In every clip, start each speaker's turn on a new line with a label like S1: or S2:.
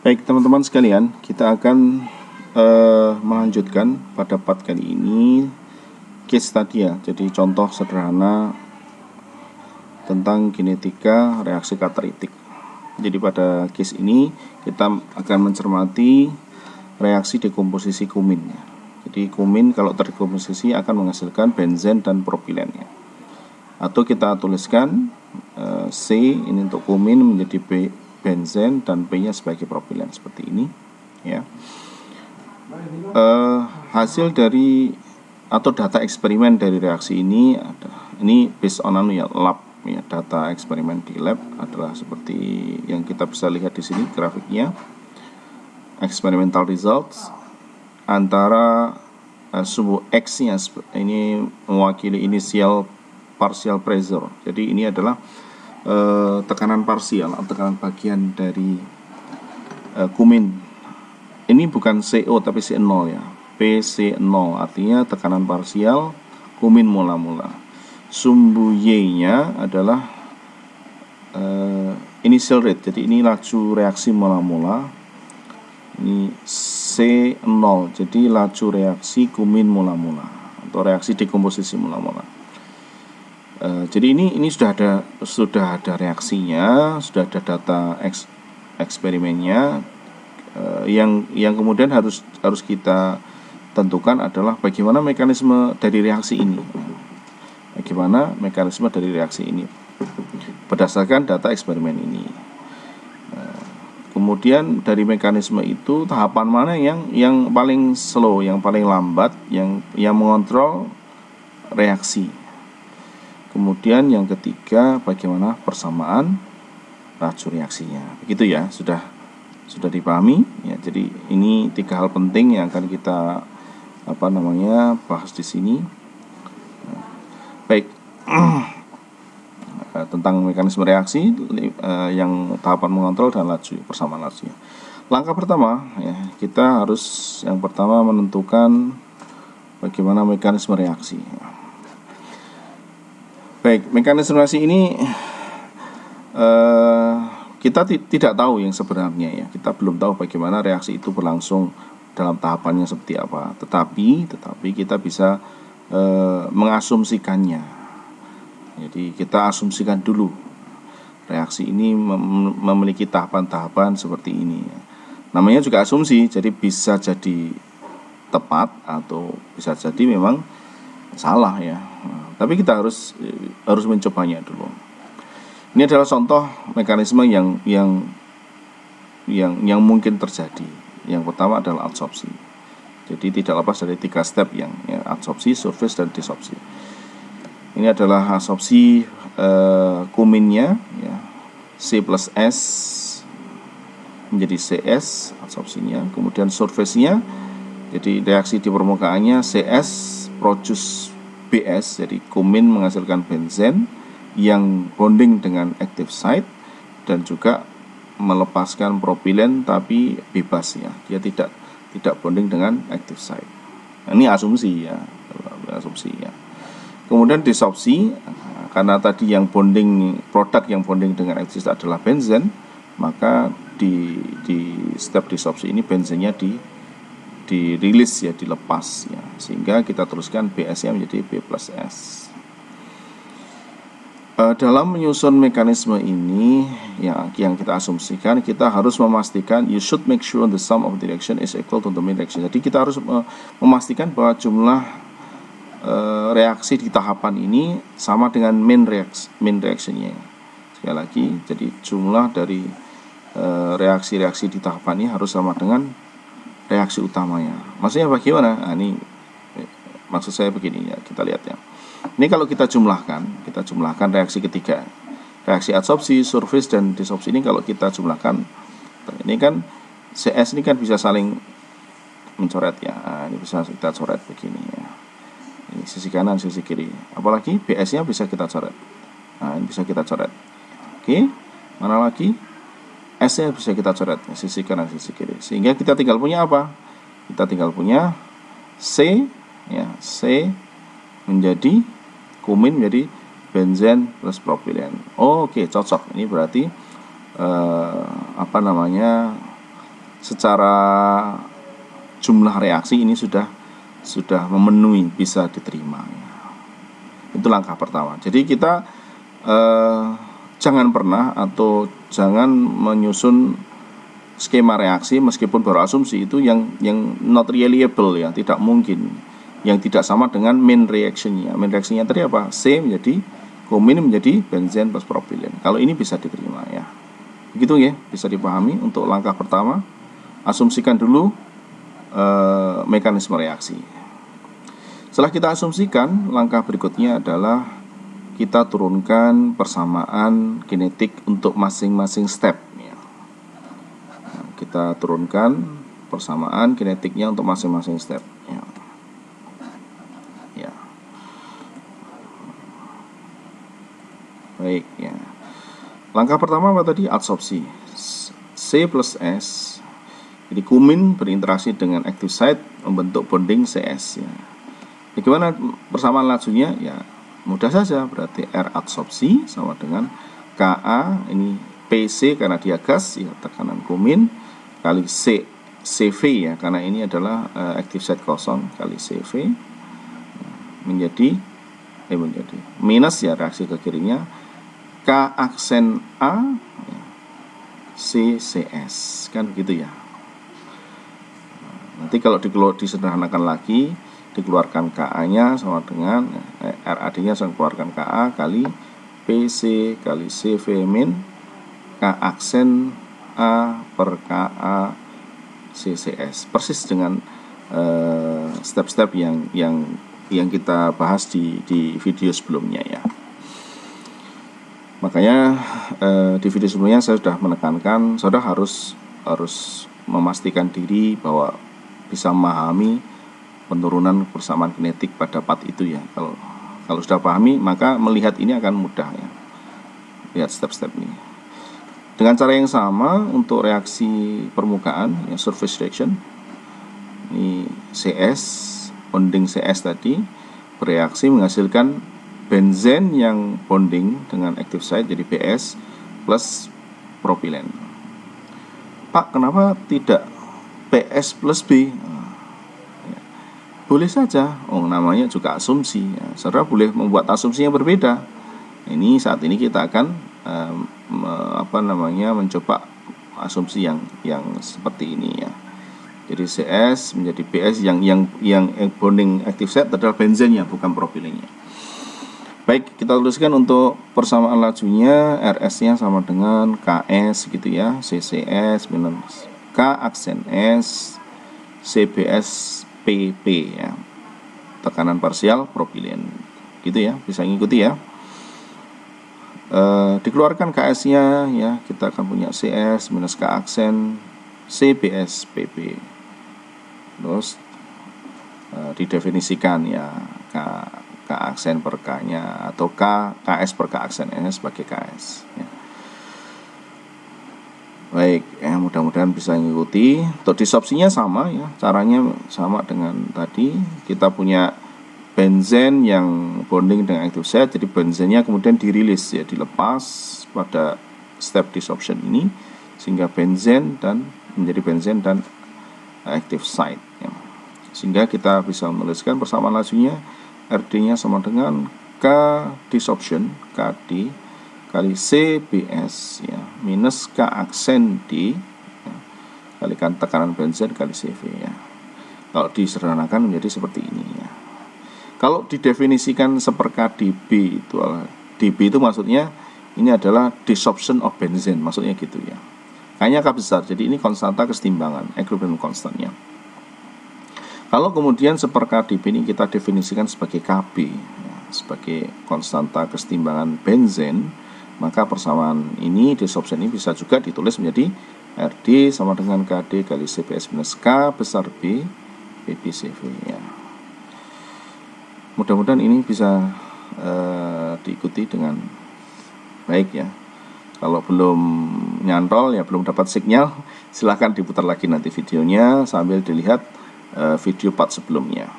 S1: Baik teman-teman sekalian, kita akan melanjutkan pada part kali ini case study ya. Jadi contoh sederhana tentang kinetika reaksi katalitik. Jadi pada case ini kita akan mencermati reaksi dekomposisi kumin ya. Jadi kumin kalau terdekomposisi akan menghasilkan benzen dan propilen ya. Atau kita tuliskan C ini untuk kumin menjadi benzen dan P-nya sebagai propilen seperti ini ya. Hasil dari atau data eksperimen dari reaksi ini based on lab ya, data eksperimen di lab adalah seperti yang kita bisa lihat di sini grafiknya. Experimental results antara suhu X-nya ini mewakili initial partial pressure. Jadi ini adalah tekanan parsial atau tekanan bagian dari kumin. Ini bukan CO tapi C0 ya. PC0 artinya tekanan parsial kumin mula-mula. Sumbu Y-nya adalah initial rate. Jadi ini laju reaksi mula-mula. Ini C0. Jadi laju reaksi kumin mula-mula atau reaksi dekomposisi mula-mula. Jadi ini sudah ada reaksinya, sudah ada data eksperimennya. Yang kemudian harus kita tentukan adalah bagaimana mekanisme dari reaksi ini. Bagaimana mekanisme dari reaksi ini berdasarkan data eksperimen ini. Kemudian dari mekanisme itu tahapan mana yang paling slow, yang paling lambat, yang mengontrol reaksi. Kemudian yang ketiga, bagaimana persamaan laju reaksinya. Begitu ya, sudah dipahami ya. Jadi ini 3 hal penting yang akan kita bahas di sini. Baik. Tentang mekanisme reaksi yang tahapan mengontrol dan laju, persamaan lajunya. Langkah pertama ya, kita harus yang pertama menentukan bagaimana mekanisme reaksi. Baik, mekanisme reaksi ini kita tidak tahu yang sebenarnya ya. Kita belum tahu bagaimana reaksi itu berlangsung dalam tahapannya seperti apa. Tetapi kita bisa mengasumsikannya. Jadi kita asumsikan dulu reaksi ini memiliki tahapan-tahapan seperti ini. Namanya juga asumsi, jadi bisa jadi tepat atau bisa jadi memang salah ya. Tapi kita harus mencobanya dulu. Ini adalah contoh mekanisme yang mungkin terjadi. Yang pertama adalah adsorpsi. Jadi tidak lepas dari 3 step yang adsorpsi, surface dan desorpsi. Ini adalah adsorpsi kuminnya ya, C plus S menjadi CS adsorpsinya. Kemudian surface-nya, jadi reaksi di permukaannya CS produce BS, jadi kumin menghasilkan benzen yang bonding dengan active site dan juga melepaskan propilen tapi bebas ya, dia tidak bonding dengan active site. Nah, ini asumsi ya. Kemudian desorpsi, karena tadi yang bonding produk yang bonding dengan active site adalah benzen, maka di step desorpsi ini benzennya dirilis ya, dilepas ya, sehingga kita teruskan BS-nya menjadi B plus S. Dalam menyusun mekanisme ini yang kita asumsikan, kita harus memastikan you should make sure the sum of the reaction is equal to the mean reaction. Jadi kita harus memastikan bahwa jumlah reaksi di tahapan ini sama dengan mean reaction-nya. Sekali lagi, jadi jumlah dari reaksi-reaksi di tahapan ini harus sama dengan reaksi utamanya. Maksudnya bagaimana? Nah, ini maksud saya begini ya, kita lihat ya. Ini kalau kita jumlahkan reaksi ketiga, reaksi adsorpsi, surface dan desorpsi ini kalau kita jumlahkan, ini kan CS ini kan bisa saling mencoret ya. Nah, ini bisa kita coret begini ya. Ini sisi kanan, sisi kiri. Apalagi BS-nya bisa kita coret. Nah, ini bisa kita coret. Oke, mana lagi? S-nya bisa kita coret, sisi kanan, sisi kiri. Sehingga kita tinggal punya apa? Kita tinggal punya C, ya, C menjadi kumin menjadi benzen plus propilen. Oke, cocok. Ini berarti secara jumlah reaksi ini sudah memenuhi, bisa diterima ya. Itu langkah pertama. Jadi kita jangan pernah atau jangan menyusun skema reaksi meskipun baru asumsi itu yang not reliable ya, tidak mungkin, yang tidak sama dengan main reactionnya. Main reactionnya tadi apa? C menjadi kumin menjadi benzen plus propilen. Kalau ini bisa diterima ya. Begitu ya, bisa dipahami untuk langkah pertama. Asumsikan dulu mekanisme reaksi. Setelah kita asumsikan, langkah berikutnya adalah kita turunkan persamaan kinetik untuk masing-masing step ya. Nah, kita turunkan persamaan kinetiknya untuk masing-masing step ya. Ya. Baik ya. Langkah pertama apa tadi? Adsorpsi. C plus S. Jadi kumin berinteraksi dengan active site membentuk bonding CS ya. Bagaimana persamaan lajunya? Ya mudah saja, berarti R adsorpsi sama dengan Ka, ini PC karena dia gas ya, tekanan kumin, kali CV ya, karena ini adalah active site kosong, kali CV menjadi minus ya, reaksi ke kirinya K aksen A ya, CCS kan begitu ya. Nanti kalau disederhanakan lagi, dikeluarkan KA-nya sama dengan RAD-nya sama keluarkan KA kali PC kali CV min K aksen A per KA CCS, persis dengan step-step yang kita bahas di video sebelumnya ya. Makanya di video sebelumnya saya sudah menekankan saudara harus memastikan diri bahwa bisa memahami penurunan persamaan kinetik pada part itu ya. Kalau sudah pahami, maka melihat ini akan mudah ya. Lihat step-step ini. Dengan cara yang sama untuk reaksi permukaan ya, surface reaction. Ini CS, bonding CS tadi bereaksi menghasilkan benzen yang bonding dengan active site jadi BS plus propilen. Pak, kenapa tidak PS plus B? Boleh saja, namanya juga asumsi ya. Saudara boleh membuat asumsi yang berbeda. Ini saat ini kita akan mencoba asumsi yang seperti ini ya. Jadi CS menjadi BS yang bonding active site adalah benzennya bukan propilennya. Baik, kita tuliskan untuk persamaan lajunya, RS-nya sama dengan KS gitu ya, CCS minus K aksen S CBS PP ya, tekanan parsial propilen gitu ya, bisa ngikuti ya. Dikeluarkan KS-nya ya, kita akan punya CS minus K aksen CBS PP, terus didefinisikan ya K aksen per K-nya atau KS per K aksen S sebagai KS ya. Baik, mudah-mudahan bisa mengikuti. Untuk disopsinya sama ya, caranya sama dengan tadi. Kita punya benzen yang bonding dengan active site, jadi benzennya kemudian dirilis ya, dilepas pada step disoption ini sehingga benzen dan menjadi benzen dan active site ya. Sehingga kita bisa menuliskan persamaan lajunya RD-nya sama dengan K disoption KD kali CBS ya minus K aksen D ya, kalikan tekanan benzen kali CV ya. Kalau disederhanakan menjadi seperti ini ya. Kalau didefinisikan seperka dB itu dB itu maksudnya ini adalah disoption of benzen, maksudnya gitu ya. Kayaknya K besar, jadi ini konstanta kesetimbangan, equilibrium constantnya. Kalau kemudian seperka dB ini kita definisikan sebagai KB ya, sebagai konstanta kesetimbangan benzen, maka persamaan ini, disoption ini bisa juga ditulis menjadi RD sama dengan KD kali CBS minus K besar B PBCV ya. Mudah-mudahan ini bisa diikuti dengan baik ya. Kalau belum nyantol ya, belum dapat sinyal, silahkan diputar lagi nanti videonya sambil dilihat video part sebelumnya.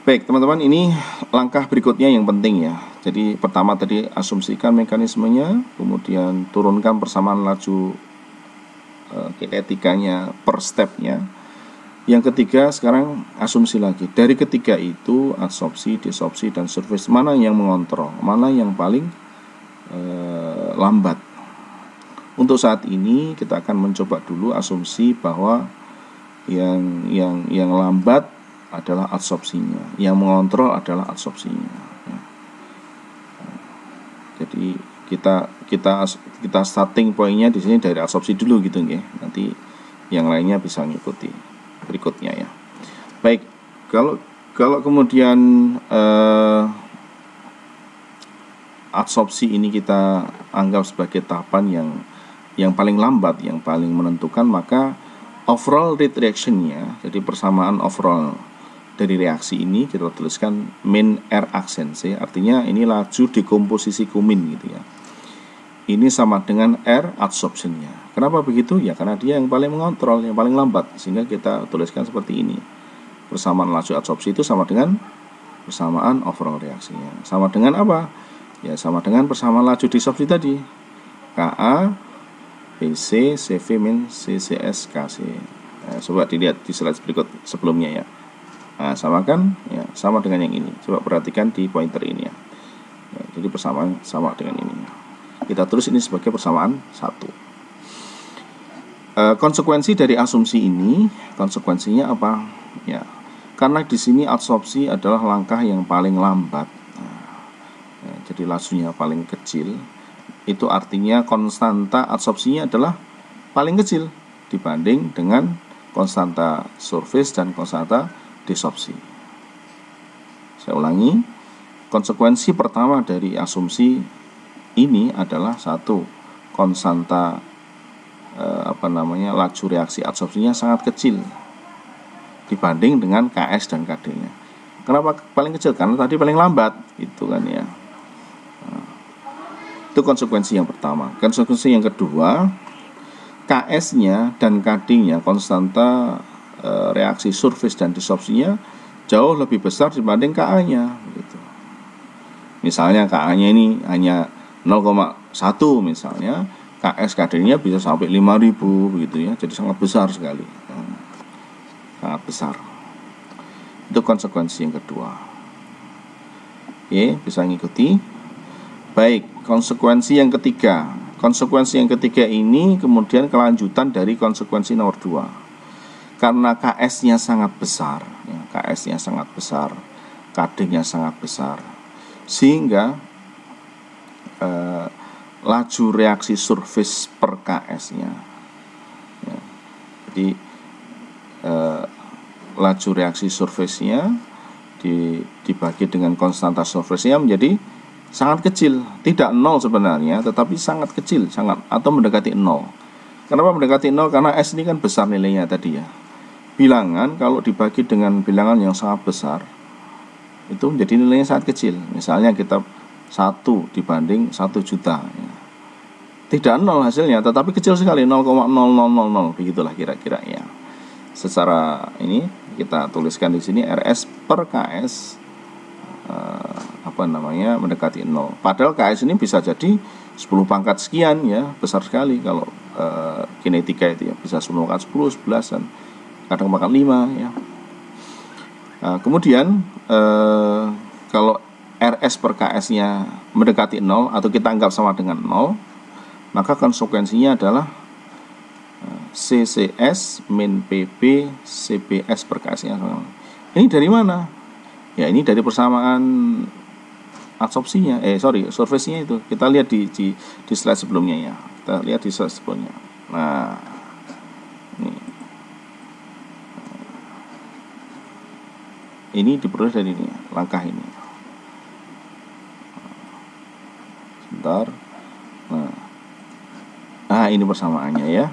S1: Baik teman-teman, ini langkah berikutnya yang penting ya. Jadi pertama tadi asumsikan mekanismenya, kemudian turunkan persamaan laju kinetikanya per stepnya. Yang ketiga sekarang asumsi lagi. Dari ketiga itu adsorpsi, desorpsi, dan surface, mana yang mengontrol, mana yang paling lambat. Untuk saat ini kita akan mencoba dulu asumsi bahwa yang lambat adalah adsorpsinya, yang mengontrol adalah adsorpsinya. Jadi kita starting pointnya di sini dari adsorpsi dulu gitu ya. Nanti yang lainnya bisa ngikuti berikutnya ya. Baik, kalau kemudian adsorpsi ini kita anggap sebagai tahapan yang paling lambat, yang paling menentukan, maka overall rate reaction-nya, jadi persamaan overall dari reaksi ini kita tuliskan min R aksensi, artinya ini laju dekomposisi kumin gitu ya. Ini sama dengan R adsorption-nya. Kenapa begitu? Ya karena dia yang paling mengontrol, yang paling lambat, sehingga kita tuliskan seperti ini. Persamaan laju adsorpsi itu sama dengan persamaan overall reaksinya. Sama dengan apa? Ya sama dengan persamaan laju desorpsi tadi. Ka BC CV min CCS KC. Coba dilihat di slide berikut sebelumnya ya. Nah, samakan ya, sama dengan yang ini. Coba perhatikan di pointer ini ya. Jadi persamaan sama dengan ini. Kita tulis ini sebagai persamaan 1. Konsekuensi dari asumsi ini, konsekuensinya apa? Ya, karena di sini adsorpsi adalah langkah yang paling lambat. Jadi lajunya paling kecil. Itu artinya konstanta adsorpsinya adalah paling kecil dibanding dengan konstanta surface dan konstanta desorpsi. Saya ulangi, konsekuensi pertama dari asumsi ini adalah satu, konstanta laju reaksi adsorpsinya sangat kecil dibanding dengan KS dan KD-nya. Kenapa paling kecil? Karena tadi paling lambat, gitu kan ya. Itu konsekuensi yang pertama. Konsekuensi yang kedua, KS-nya dan KD-nya, konstanta reaksi surface dan desorpsinya jauh lebih besar dibanding KA-nya gitu. Misalnya KA-nya ini hanya 0,1 misalnya, KS KD-nya bisa sampai 5.000 begitu ya. Jadi sangat besar sekali. Sangat besar. Itu konsekuensi yang kedua. Oke, bisa ngikuti. Baik, konsekuensi yang ketiga. Konsekuensi yang ketiga ini kemudian kelanjutan dari konsekuensi nomor 2. Karena KS-nya sangat besar, ya, KS-nya sangat besar, KD-nya sangat besar, sehingga laju reaksi surface per KS-nya, ya, jadi laju reaksi surface-nya dibagi dengan konstanta surface-nya menjadi sangat kecil, tidak 0 sebenarnya, tetapi sangat kecil, sangat atau mendekati 0. Kenapa mendekati 0? Karena S ini kan besar nilainya tadi ya. Bilangan kalau dibagi dengan bilangan yang sangat besar itu menjadi nilainya sangat kecil. Misalnya kita 1 dibanding 1 juta ya. Tidak 0 hasilnya, tetapi kecil sekali, 0,0000, begitulah kira-kira ya. Secara ini kita tuliskan di sini RS per KS mendekati 0. Padahal KS ini bisa jadi 10 pangkat sekian ya, besar sekali kalau kinetika itu ya, bisa 10 pangkat 10, 11 dan kadang pangkat 5 ya. Kemudian kalau RS per KS-nya mendekati 0 atau kita anggap sama dengan 0, maka konsekuensinya adalah CCS min PP CPS per KS-nya. Ini dari mana? Ya ini dari persamaan adsorpsinya, surface-nya itu. Kita lihat di slide sebelumnya ya. Kita lihat di slide sebelumnya. Nah, ini diperoleh dari ini, langkah ini. Sebentar. Nah, ini persamaannya ya.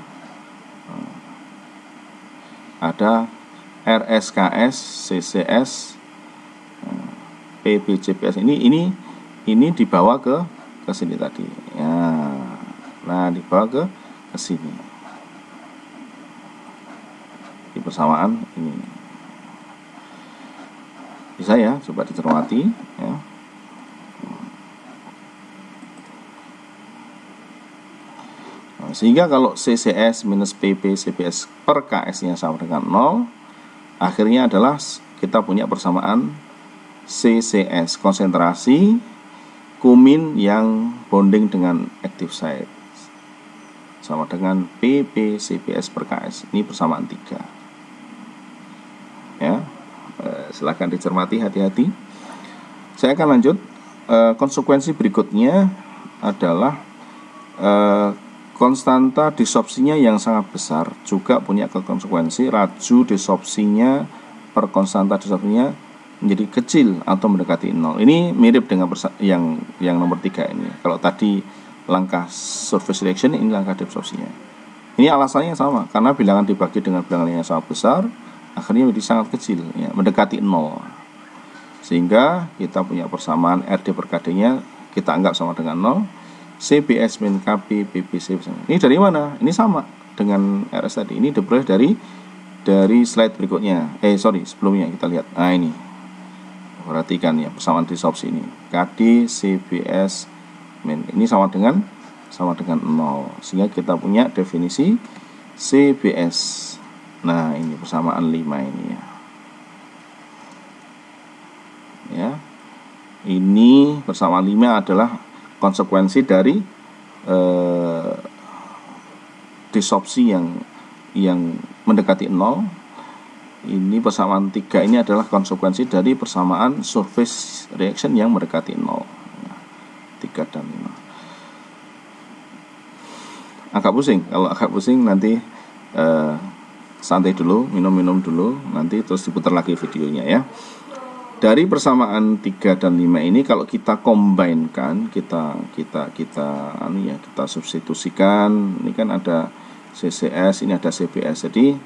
S1: Ada RSKS, CCS, PBCPS. Ini dibawa ke sini tadi. Ya. Nah, dibawa ke sini. Di persamaan ini. Bisa ya, coba dicermati ya. Sehingga kalau CCS minus PP CPS per KS nya sama dengan 0, akhirnya adalah kita punya persamaan CCS, konsentrasi kumin yang bonding dengan active site, sama dengan PP CPS per KS. Ini persamaan 3 ya. Silahkan dicermati, hati-hati. Saya akan lanjut. Konsekuensi berikutnya adalah konstanta disopsinya yang sangat besar juga punya konsekuensi laju disopsinya per konstanta disopsinya menjadi kecil atau mendekati 0. Ini mirip dengan yang nomor 3 ini. Kalau tadi langkah surface reaction, ini langkah disopsinya. Ini alasannya sama, karena bilangan dibagi dengan bilangan yang sangat besar, akhirnya menjadi sangat kecil, ya, mendekati 0. Sehingga kita punya persamaan RD per KD-nya kita anggap sama dengan 0. CBS min KB BBC. Ini dari mana? Ini sama dengan RS tadi. Ini diperoleh dari slide berikutnya. Sebelumnya kita lihat. Nah, ini. Perhatikan ya persamaan disopsi ini. KD CBS min. Ini sama dengan 0. Sehingga kita punya definisi CBS. Nah, ini persamaan 5 ini ya. Ya. Ini persamaan 5 adalah konsekuensi dari disopsi yang mendekati 0. Ini persamaan 3 ini adalah konsekuensi dari persamaan surface reaction yang mendekati 0. 3 dan 5. Agak pusing. Kalau agak pusing nanti santai dulu, minum dulu, nanti terus diputar lagi videonya ya. Dari persamaan 3 dan 5 ini kalau kita combine-kan, kita substitusikan. Ini kan ada CCS, ini ada CBS. Jadi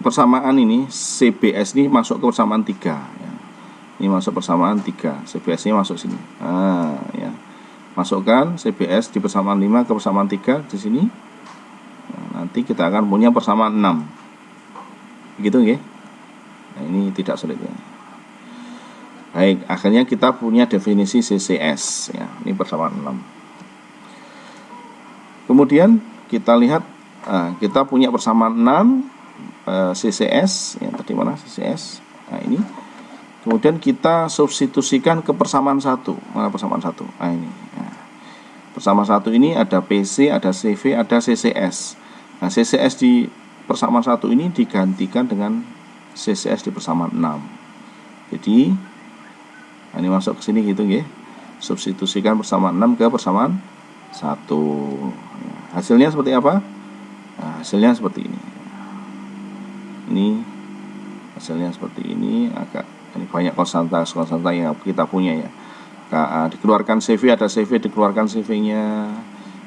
S1: persamaan ini CBS ini masuk ke persamaan 3 ya. Ini masuk persamaan 3, CBS-nya masuk sini. Nah, ya. Masukkan CBS di persamaan 5 ke persamaan 3 di sini. Nah, nanti kita akan punya persamaan 6. Begitu nggih? Nah, ini tidak sulit ya. Baik, akhirnya kita punya definisi CCS ya. Ini persamaan 6. Kemudian kita lihat kita punya persamaan 6 CCS ya, tadi mana CCS? Nah, ini. Kemudian kita substitusikan ke persamaan 1. Mana persamaan 1? Nah, ini. Ya. Persamaan 1 ini ada PC, ada CV, ada CCS. Nah, CCS di persamaan 1 ini digantikan dengan CCS di persamaan 6. Jadi ini masuk ke sini gitu nggih. Substitusikan persamaan 6 ke persamaan 1. Hasilnya seperti apa? Nah, hasilnya seperti ini. Ini hasilnya seperti ini. Ini banyak konstanta yang kita punya ya. KA dikeluarkan CV, ada CV dikeluarkan CV-nya.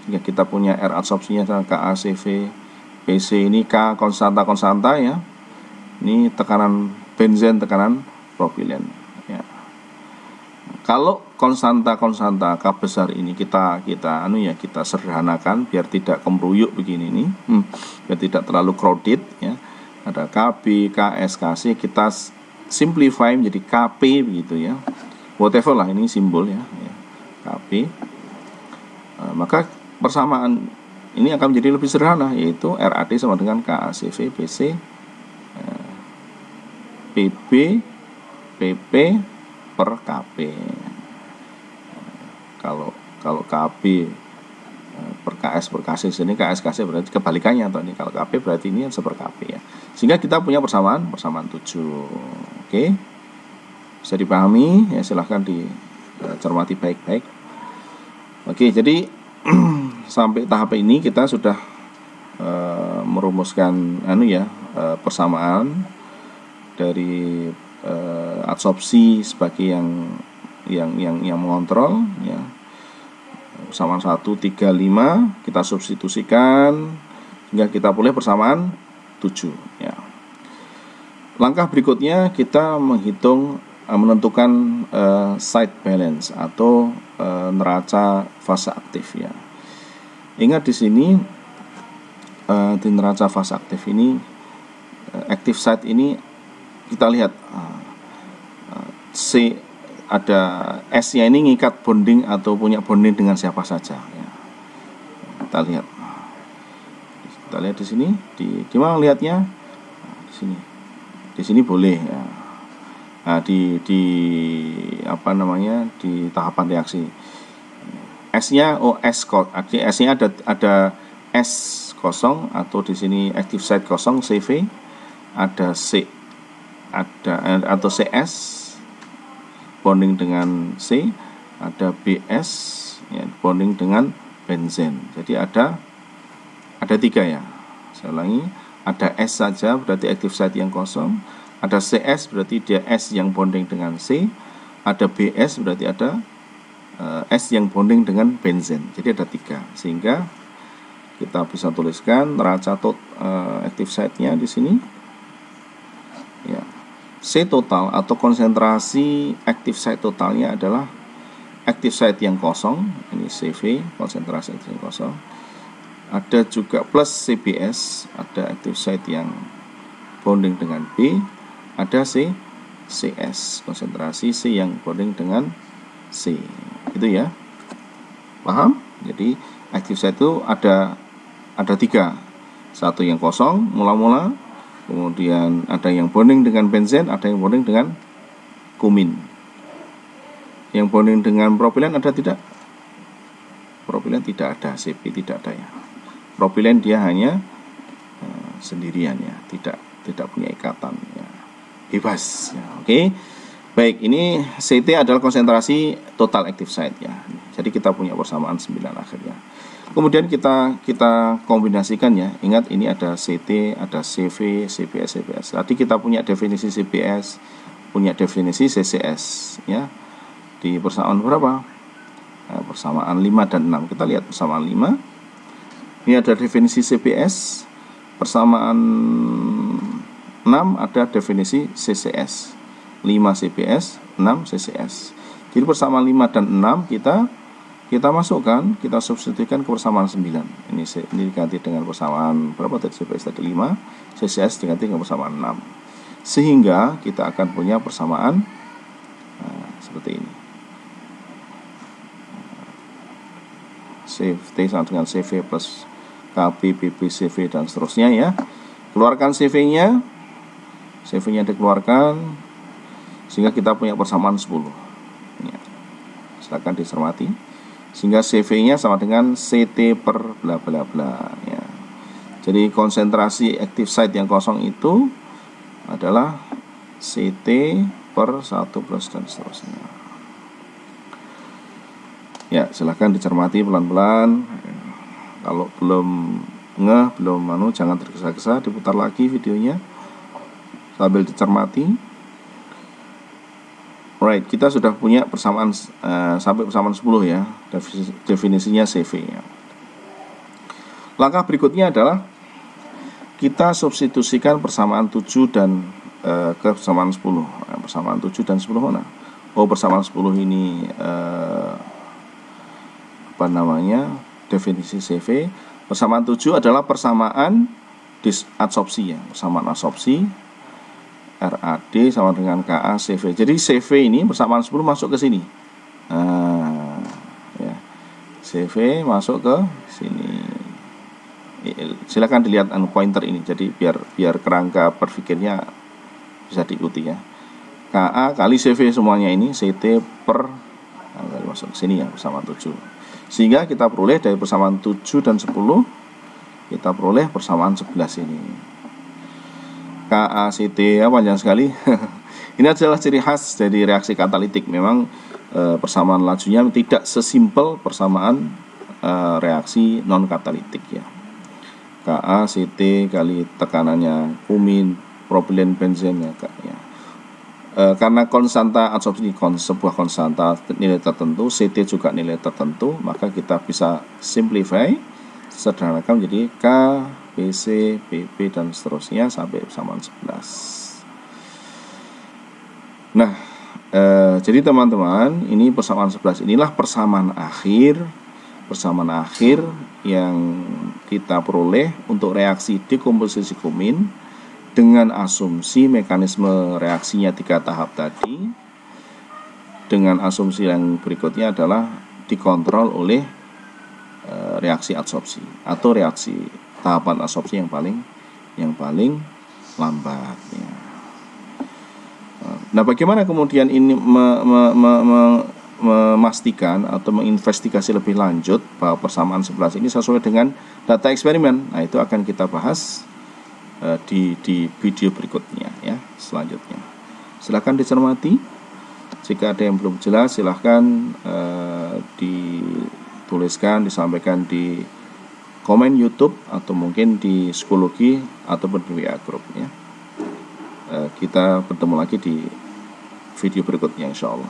S1: Sehingga kita punya R adsorpsinya KA CV. PC ini K konstanta ya. Ini tekanan benzen, tekanan propilen. Kalau konstanta K besar ini kita sederhanakan biar tidak kemruyuk begini nih, biar tidak terlalu crowded ya. Ada KB, KS, KC, kita simplify menjadi KP begitu ya. Whatever lah ini simbol ya, KP. Maka persamaan ini akan menjadi lebih sederhana, yaitu RAD sama dengan KACV BC PB PP per KP. Kalau KB per KS per KC ini KS berarti kebalikannya atau ini kalau KP berarti ini seper KP ya. Sehingga kita punya persamaan 7. Oke. Bisa dipahami ya, silahkan dicermati baik-baik. Oke, jadi sampai tahap ini kita sudah merumuskan persamaan dari adsorpsi sebagai yang mengontrol ya. Persamaan 1, 3, 5 kita substitusikan hingga kita boleh persamaan 7 ya. Langkah berikutnya kita menentukan site balance atau neraca fase aktif ya. Ingat di sini di neraca fase aktif ini active site ini kita lihat ada S-nya ini ngikat bonding atau punya bonding dengan siapa saja ya. Kita lihat Kita lihat di sini, di mana lihatnya? Nah, di sini boleh ya. Nah, di apa namanya, di tahapan reaksi. S-nya S-nya ada S kosong, atau di sini active site kosong CV, ada atau CS bonding dengan C, ada BS ya, bonding dengan benzen. Jadi ada 3 ya. Saya ulangi, ada S saja berarti active site yang kosong, ada CS berarti dia S yang bonding dengan C, ada BS berarti ada S yang bonding dengan benzen. Jadi ada 3, sehingga kita bisa tuliskan neraca active site-nya di sini ya. C total atau konsentrasi active site totalnya adalah active site yang kosong, ini CV, konsentrasi active yang kosong. Ada juga plus CBS, ada active site yang bonding dengan B, ada CS, konsentrasi C yang bonding dengan C. Itu ya. Paham? Jadi active site itu ada 3. Satu yang kosong mula-mula, kemudian ada yang bonding dengan benzen, ada yang bonding dengan kumin. Yang bonding dengan propilen ada tidak? Propilen tidak ada, CP tidak ada ya. Propilen dia hanya sendirian ya, tidak punya ikatan ya. Bebas ya. Oke. Baik, ini CT adalah konsentrasi total active site ya. Jadi kita punya persamaan 9 akhirnya. Kemudian kita kombinasikan ya. Ingat ini ada CT, ada CV, CBS, CBS. Tadi kita punya definisi CBS, punya definisi CCS ya. Di persamaan berapa? Nah, persamaan 5 dan 6. Kita lihat persamaan 5. Ini ada definisi CBS, persamaan 6 ada definisi CCS. 5 CBS, 6 CCS. Jadi persamaan 5 dan 6 kita masukkan, kita substitusikan ke persamaan 9. Ini diganti dengan persamaan berapa tadi? CBS tadi 5, CCS diganti dengan persamaan 6. Sehingga kita akan punya persamaan seperti ini. T sama dengan CV plus KB, BB, CV dan seterusnya ya. Keluarkan CV-nya dikeluarkan sehingga kita punya persamaan 10 ya. Silakan dicermati. Sehingga CV-nya sama dengan CT per bla bla bla ya. Jadi konsentrasi active site yang kosong itu adalah CT per 1 plus dan seterusnya. Ya, silahkan dicermati pelan-pelan. Kalau belum jangan tergesa-gesa, diputar lagi videonya sambil dicermati. Right, kita sudah punya persamaan sampai persamaan 10 ya, definisinya CV ya. Langkah berikutnya adalah kita substitusikan persamaan 7 dan ke persamaan 10. Persamaan 7 dan 10 mana? Oh, persamaan 10 ini definisi CV. Persamaan 7 adalah persamaan adsorpsi ya, persamaan adsorpsi RAD sama dengan KA CV. Jadi CV ini persamaan 10 masuk ke sini. Nah, ya. CV masuk ke sini. Silakan dilihat pointer ini. Jadi biar kerangka berpikirnya bisa diikuti ya. KA kali CV semuanya ini CT per masuk ke sini ya, persamaan 7. Sehingga kita peroleh dari persamaan 7 dan 10 kita peroleh persamaan 11 ini. KACT ya, panjang sekali. Ini adalah ciri khas dari reaksi katalitik. Memang persamaan lajunya tidak sesimpel persamaan reaksi non katalitik ya. KACT kali tekanannya kumin, propilen, benzen ya. Karena konstanta adsorpsi sebuah konstanta nilai tertentu, CT juga nilai tertentu, maka kita bisa simplify, sederhanakan menjadi K, BC, BB dan seterusnya sampai persamaan 11. Nah, jadi teman-teman, ini persamaan 11 inilah persamaan akhir yang kita peroleh untuk reaksi dekomposisi kumin dengan asumsi mekanisme reaksinya 3 tahap tadi. Dengan asumsi yang berikutnya adalah dikontrol oleh reaksi adsorpsi atau reaksi tahapan asopsi yang paling lambat ya. Nah, bagaimana kemudian ini memastikan atau menginvestigasi lebih lanjut bahwa persamaan 11 ini sesuai dengan data eksperimen? Nah, itu akan kita bahas di video berikutnya ya, selanjutnya. Silakan dicermati. Jika ada yang belum jelas, silahkan dituliskan, disampaikan di komen YouTube atau mungkin di psikologi ataupun di WA Group ya. Kita bertemu lagi di video berikutnya, insya Allah.